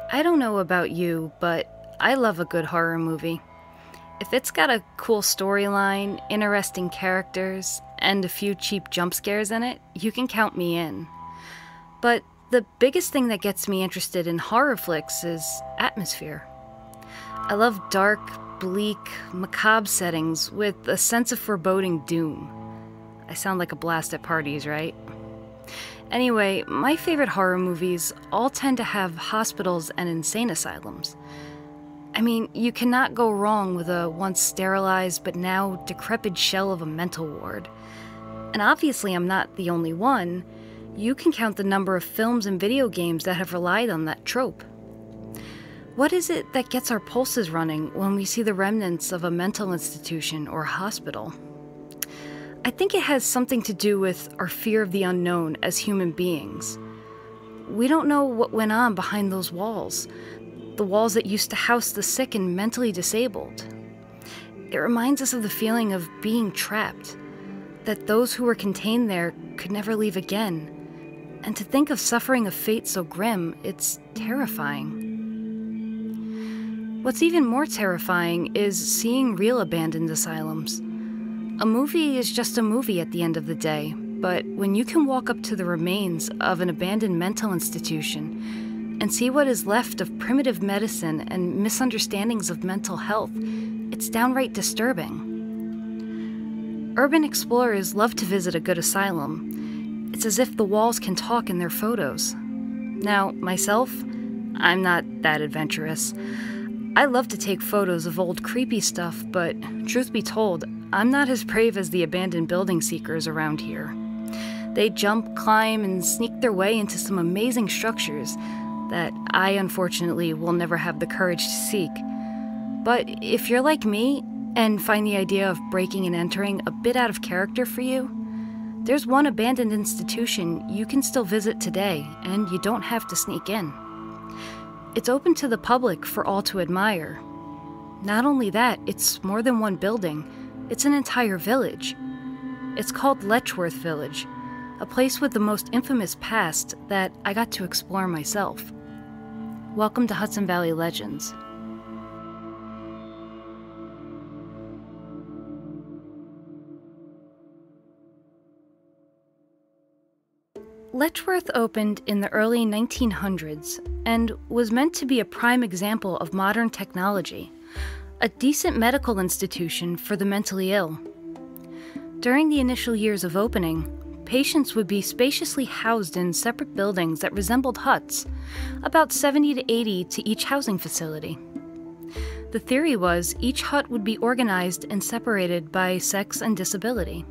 I don't know about you, but I love a good horror movie. If it's got a cool storyline, interesting characters, and a few cheap jump scares in it, you can count me in. But the biggest thing that gets me interested in horror flicks is atmosphere. I love dark, bleak, macabre settings with a sense of foreboding doom. I sound like a blast at parties, right? Anyway, my favorite horror movies all tend to have hospitals and insane asylums. I mean, you cannot go wrong with a once sterilized but now decrepit shell of a mental ward. And obviously I'm not the only one. You can count the number of films and video games that have relied on that trope. What is it that gets our pulses running when we see the remnants of a mental institution or hospital? I think it has something to do with our fear of the unknown as human beings. We don't know what went on behind those walls, the walls that used to house the sick and mentally disabled. It reminds us of the feeling of being trapped, that those who were contained there could never leave again. And to think of suffering a fate so grim, it's terrifying. What's even more terrifying is seeing real abandoned asylums. A movie is just a movie at the end of the day, but when you can walk up to the remains of an abandoned mental institution and see what is left of primitive medicine and misunderstandings of mental health, it's downright disturbing. Urban explorers love to visit a good asylum. It's as if the walls can talk in their photos. Now, myself, I'm not that adventurous. I love to take photos of old creepy stuff, but truth be told, I'm not as brave as the abandoned building seekers around here. They jump, climb, and sneak their way into some amazing structures that I, unfortunately, will never have the courage to seek. But if you're like me and find the idea of breaking and entering a bit out of character for you, there's one abandoned institution you can still visit today, and you don't have to sneak in. It's open to the public for all to admire. Not only that, it's more than one building. It's an entire village. It's called Letchworth Village, a place with the most infamous past that I got to explore myself. Welcome to Hudson Valley Legends. Letchworth opened in the early 1900s and was meant to be a prime example of modern technology, a decent medical institution for the mentally ill. During the initial years of opening, patients would be spaciously housed in separate buildings that resembled huts, about 70 to 80 to each housing facility. The theory was each hut would be organized and separated by sex and disability.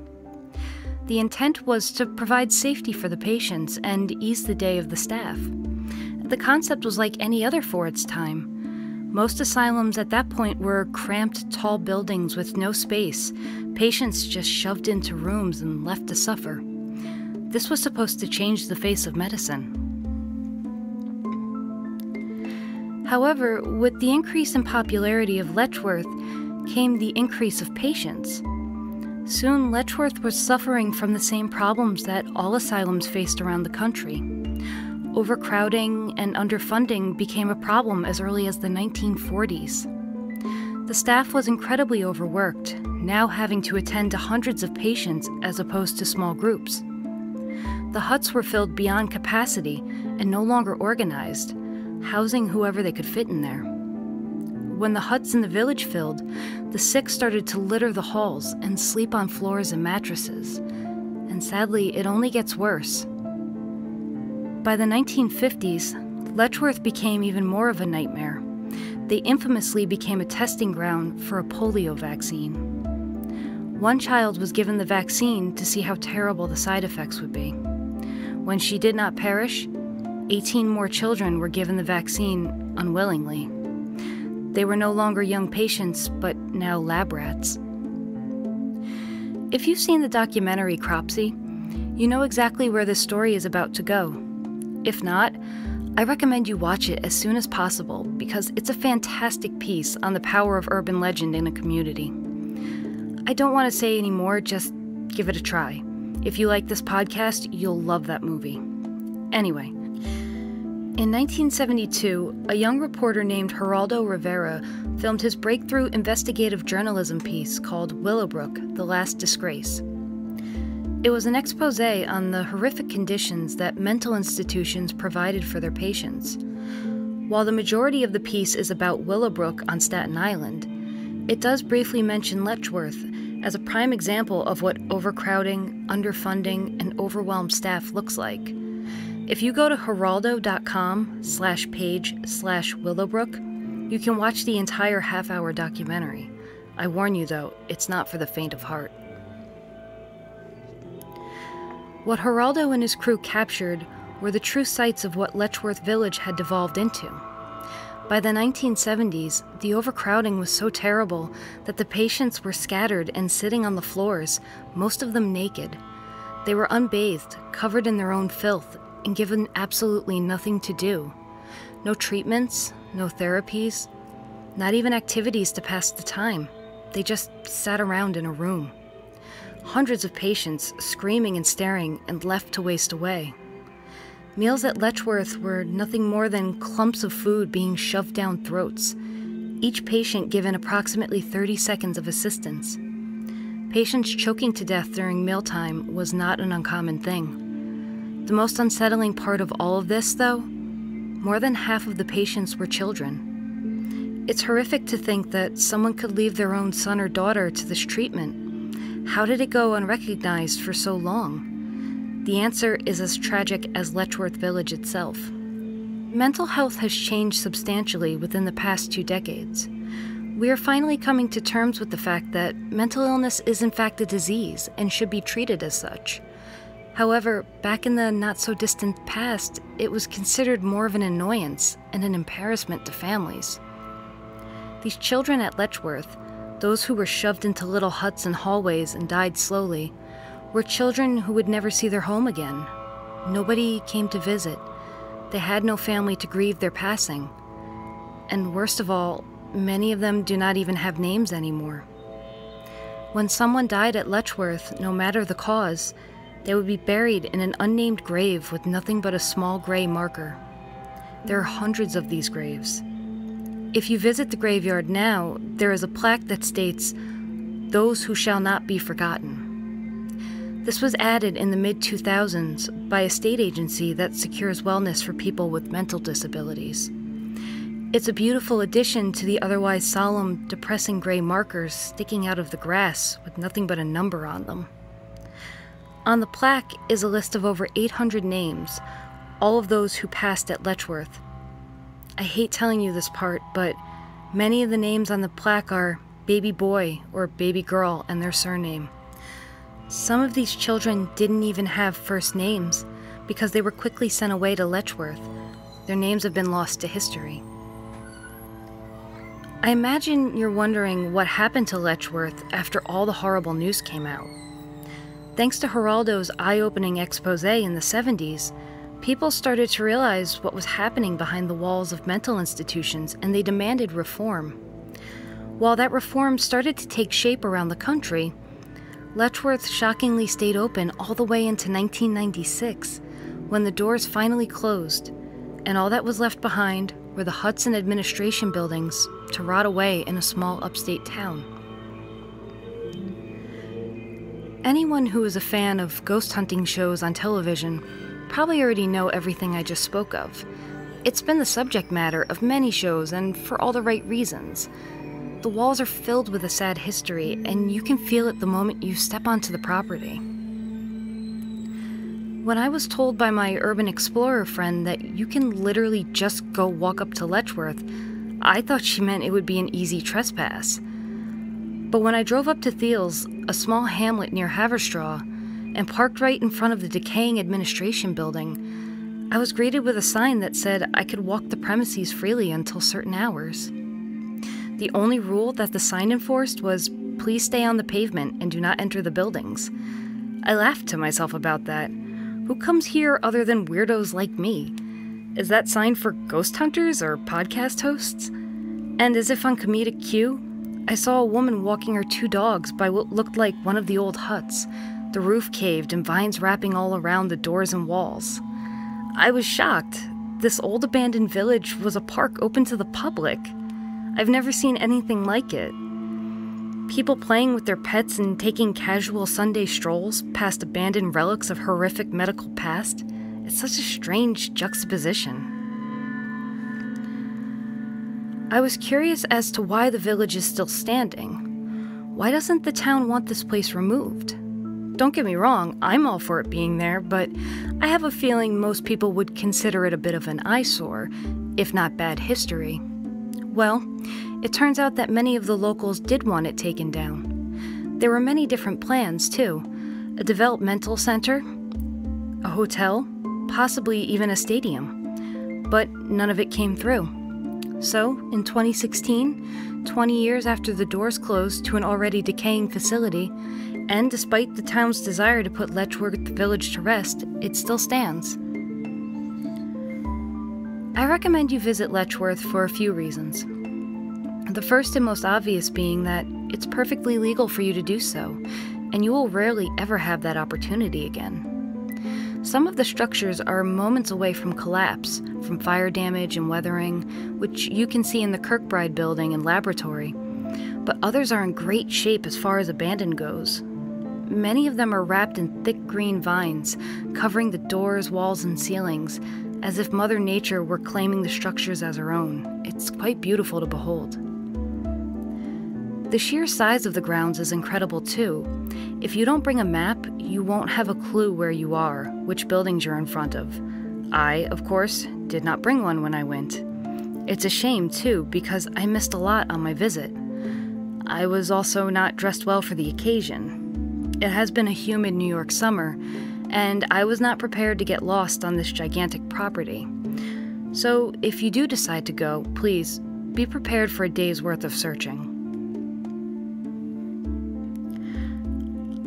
The intent was to provide safety for the patients and ease the day of the staff. The concept was like any other for its time. Most asylums at that point were cramped, tall buildings with no space, patients just shoved into rooms and left to suffer. This was supposed to change the face of medicine. However, with the increase in popularity of Letchworth came the increase of patients. Soon, Letchworth was suffering from the same problems that all asylums faced around the country. Overcrowding and underfunding became a problem as early as the 1940s. The staff was incredibly overworked, now having to attend to hundreds of patients as opposed to small groups. The huts were filled beyond capacity and no longer organized, housing whoever they could fit in there. When the huts in the village filled, the sick started to litter the halls and sleep on floors and mattresses. And sadly, it only gets worse. By the 1950s, Letchworth became even more of a nightmare. They infamously became a testing ground for a polio vaccine. One child was given the vaccine to see how terrible the side effects would be. When she did not perish, 18 more children were given the vaccine unwillingly. They were no longer young patients, but now lab rats. If you've seen the documentary Cropsy, you know exactly where this story is about to go. If not, I recommend you watch it as soon as possible because it's a fantastic piece on the power of urban legend in a community. I don't want to say any more, just give it a try. If you like this podcast, you'll love that movie. Anyway, In 1972, a young reporter named Geraldo Rivera filmed his breakthrough investigative journalism piece called Willowbrook: The Last Disgrace. It was an expose on the horrific conditions that mental institutions provided for their patients. While the majority of the piece is about Willowbrook on Staten Island, it does briefly mention Letchworth as a prime example of what overcrowding, underfunding, and overwhelmed staff looks like. If you go to geraldo.com/page/Willowbrook, you can watch the entire half-hour documentary. I warn you though, it's not for the faint of heart. What Geraldo and his crew captured were the true sights of what Letchworth Village had devolved into. By the 1970s, the overcrowding was so terrible that the patients were scattered and sitting on the floors, most of them naked. They were unbathed, covered in their own filth, and given absolutely nothing to do. No treatments, no therapies, not even activities to pass the time. They just sat around in a room. Hundreds of patients screaming and staring and left to waste away. Meals at Letchworth were nothing more than clumps of food being shoved down throats, each patient given approximately 30 seconds of assistance. Patients choking to death during mealtime was not an uncommon thing. The most unsettling part of all of this, though, more than half of the patients were children. It's horrific to think that someone could leave their own son or daughter to this treatment. How did it go unrecognized for so long? The answer is as tragic as Letchworth Village itself. Mental health has changed substantially within the past 2 decades. We are finally coming to terms with the fact that mental illness is in fact a disease and should be treated as such. However, back in the not-so-distant past, it was considered more of an annoyance and an embarrassment to families. These children at Letchworth, those who were shoved into little huts and hallways and died slowly, were children who would never see their home again. Nobody came to visit. They had no family to grieve their passing. And worst of all, many of them do not even have names anymore. When someone died at Letchworth, no matter the cause, they would be buried in an unnamed grave with nothing but a small gray marker. There are hundreds of these graves. If you visit the graveyard now, there is a plaque that states, "Those who shall not be forgotten." This was added in the mid-2000s by a state agency that secures wellness for people with mental disabilities. It's a beautiful addition to the otherwise solemn, depressing gray markers sticking out of the grass with nothing but a number on them. On the plaque is a list of over 800 names, all of those who passed at Letchworth. I hate telling you this part, but many of the names on the plaque are baby boy or baby girl and their surname. Some of these children didn't even have first names because they were quickly sent away to Letchworth. Their names have been lost to history. I imagine you're wondering what happened to Letchworth after all the horrible news came out. Thanks to Geraldo's eye-opening expose in the 70s, people started to realize what was happening behind the walls of mental institutions, and they demanded reform. While that reform started to take shape around the country, Letchworth shockingly stayed open all the way into 1996, when the doors finally closed, and all that was left behind were the Hudson administration buildings to rot away in a small upstate town. Anyone who is a fan of ghost hunting shows on television probably already know everything I just spoke of. It's been the subject matter of many shows, and for all the right reasons. The walls are filled with a sad history, and you can feel it the moment you step onto the property. When I was told by my urban explorer friend that you can literally just go walk up to Letchworth, I thought she meant it would be an easy trespass. But when I drove up to Thiells, a small hamlet near Haverstraw, and parked right in front of the decaying administration building, I was greeted with a sign that said I could walk the premises freely until certain hours. The only rule that the sign enforced was, "Please stay on the pavement and do not enter the buildings." I laughed to myself about that. Who comes here other than weirdos like me? Is that sign for ghost hunters or podcast hosts? And as if on comedic cue, I saw a woman walking her 2 dogs by what looked like one of the old huts, the roof caved and vines wrapping all around the doors and walls. I was shocked, This old abandoned village was a park open to the public. I've never seen anything like it. People playing with their pets and taking casual Sunday strolls past abandoned relics of horrific medical past. It's such a strange juxtaposition. I was curious as to why the village is still standing. Why doesn't the town want this place removed? Don't get me wrong, I'm all for it being there, but I have a feeling most people would consider it a bit of an eyesore, if not bad history. Well, it turns out that many of the locals did want it taken down. There were many different plans, too. A developmental center, a hotel, possibly even a stadium. But none of it came through. So, in 2016, 20 years after the doors closed to an already decaying facility, and despite the town's desire to put Letchworth Village to rest, it still stands. I recommend you visit Letchworth for a few reasons. The first and most obvious being that it's perfectly legal for you to do so, and you will rarely ever have that opportunity again. Some of the structures are moments away from collapse, from fire damage and weathering, which you can see in the Kirkbride building and laboratory, but others are in great shape as far as abandoned goes. Many of them are wrapped in thick green vines, covering the doors, walls, and ceilings, as if Mother Nature were claiming the structures as her own. It's quite beautiful to behold. The sheer size of the grounds is incredible too. If you don't bring a map, you won't have a clue where you are, which buildings you're in front of. I, of course, did not bring one when I went. It's a shame too, because I missed a lot on my visit. I was also not dressed well for the occasion. It has been a humid New York summer, and I was not prepared to get lost on this gigantic property. So if you do decide to go, please be prepared for a day's worth of searching.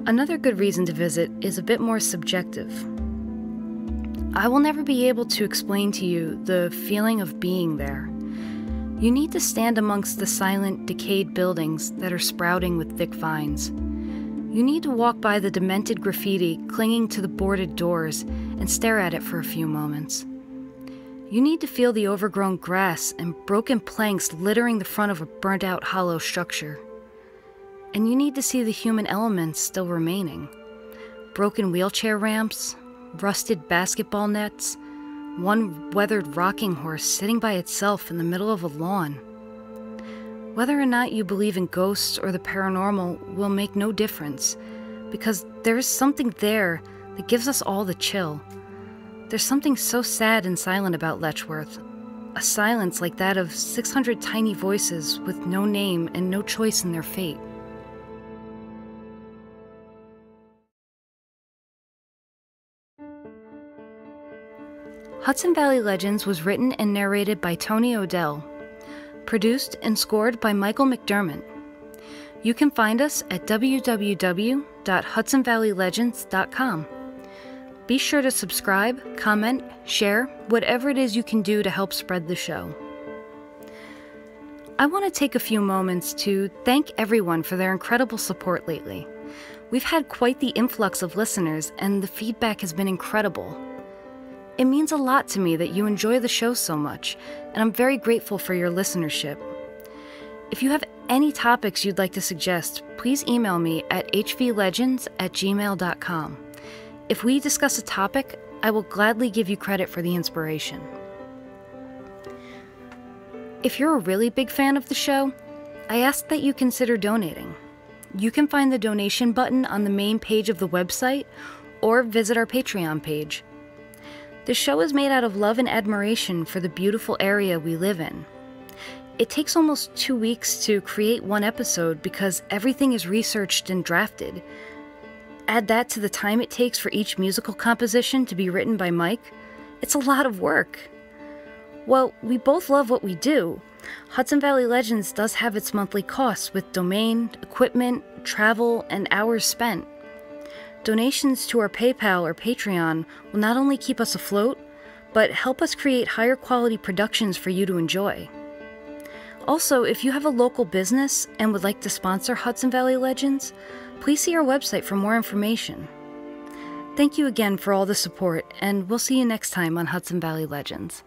Another good reason to visit is a bit more subjective. I will never be able to explain to you the feeling of being there. You need to stand amongst the silent, decayed buildings that are sprouting with thick vines. You need to walk by the demented graffiti clinging to the boarded doors and stare at it for a few moments. You need to feel the overgrown grass and broken planks littering the front of a burnt-out hollow structure. And you need to see the human elements still remaining. Broken wheelchair ramps, rusted basketball nets, one weathered rocking horse sitting by itself in the middle of a lawn. Whether or not you believe in ghosts or the paranormal will make no difference, because there is something there that gives us all the chill. There's something so sad and silent about Letchworth, a silence like that of 600 tiny voices with no name and no choice in their fate. Hudson Valley Legends was written and narrated by Toni Odell, produced and scored by Michael MacDermant. You can find us at www.hudsonvalleylegends.com. Be sure to subscribe, comment, share, whatever it is you can do to help spread the show. I want to take a few moments to thank everyone for their incredible support lately. We've had quite the influx of listeners, and the feedback has been incredible. It means a lot to me that you enjoy the show so much, and I'm very grateful for your listenership. If you have any topics you'd like to suggest, please email me at hvlegends@gmail.com. If we discuss a topic, I will gladly give you credit for the inspiration. If you're a really big fan of the show, I ask that you consider donating. You can find the donation button on the main page of the website or visit our Patreon page. The show is made out of love and admiration for the beautiful area we live in. It takes almost 2 weeks to create one episode because everything is researched and drafted. Add that to the time it takes for each musical composition to be written by Mike. It's a lot of work. Well, we both love what we do. Hudson Valley Legends does have its monthly costs with domain, equipment, travel, and hours spent. Donations to our PayPal or Patreon will not only keep us afloat, but help us create higher quality productions for you to enjoy. Also, if you have a local business and would like to sponsor Hudson Valley Legends, please see our website for more information. Thank you again for all the support, and we'll see you next time on Hudson Valley Legends.